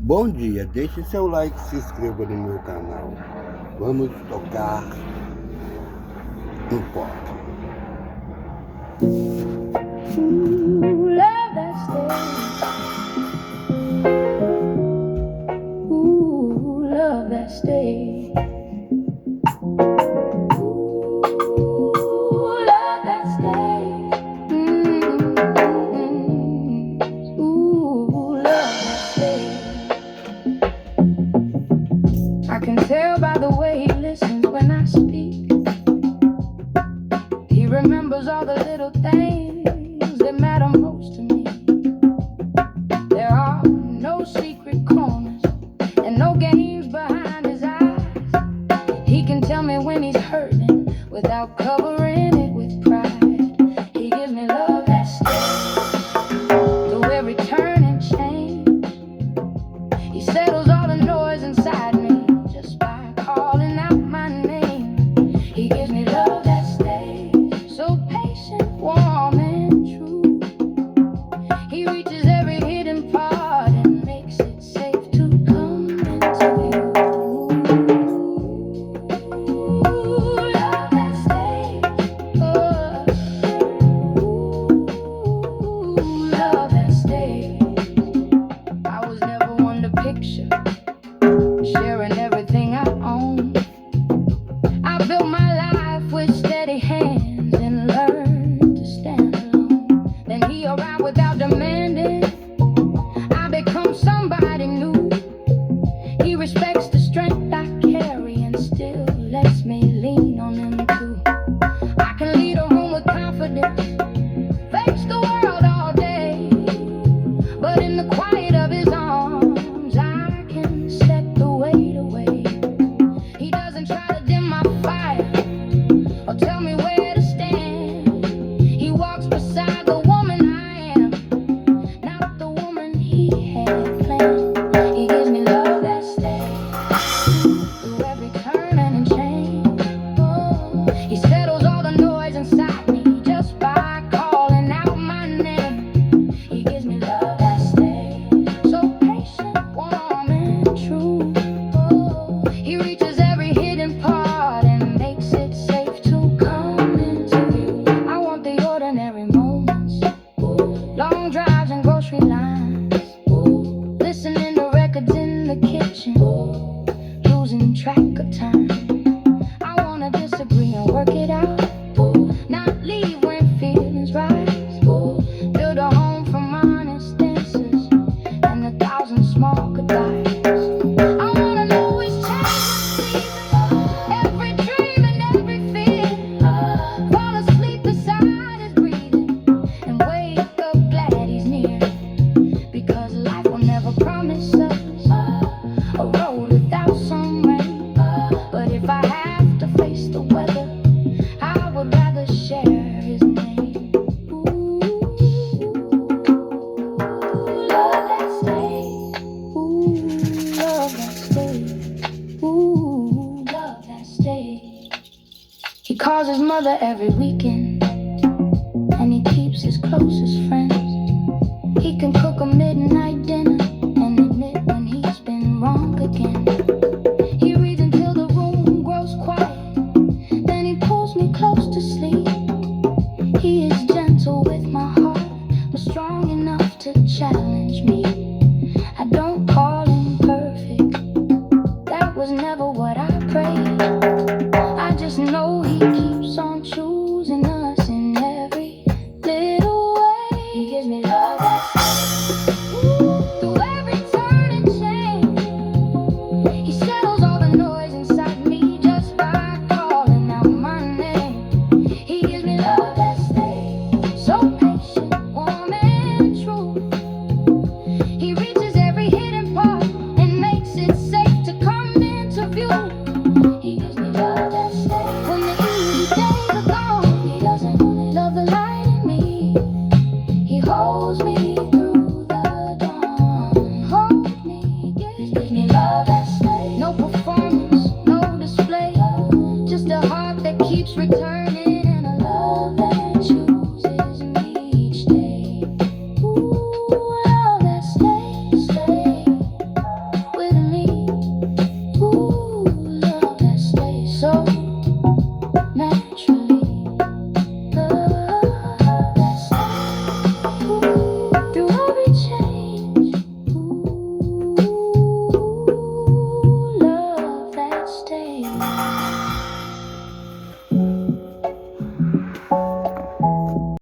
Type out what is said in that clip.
Bom dia, deixe seu like e se inscreva no meu canal. Vamos tocar no pop. Ooh, love that stage. Ooh, love that stage. Ooh, love that stage. Ooh, love that stage. I can tell by the way he listens when I speak. He remembers all the little things that matter most to me. There are no secret corners and no games behind his eyes. He can tell me when he's hurting without covering it with pride. He gives me love that stays through every turn and change. He settles all the noise inside me just by calling out my name. He gives me love that stays so patient, warm, and true. He reaches every hidden part and makes it safe to come into you. Ooh, love that stays. Oh, ooh, love that stays. I was never one to picture sharing everything I own. I built my life with steady hands and learned to stand alone. Then he arrived without demanding. I become somebody new. He respects the strength I carry and still lets me lean on him too. I can lead a room with confidence, face the world all day, but in the quiet of his arms I can set the weight away. He doesn't try to dim my fire or tell me where to stand. He walks beside the woman I am, not the woman he had planned. He gives me love that stays through every turn and change. Oh, he settles all the noise inside me just by calling out my name. He gives me love that stays so patient, warm, and true. Oh, he reaches every hidden part and makes it safe to come into view. I want the ordinary moments, long drives and grocery lines, listening to records in the kitchen, losing track of time. I wanna disagree and work it out, not leave when feelings rise, build a home from honest answers and 1,000 small goodbyes. I wanna know his changes, every dream and every fear. Fall asleep beside his breathing and wake up glad he's near. Because life will never promise us a road without some rain. But if I have to face the weather, I would rather share his name. Ooh, love that stays. Ooh, love that stays. Ooh, love that stays. He calls his mother every weekend.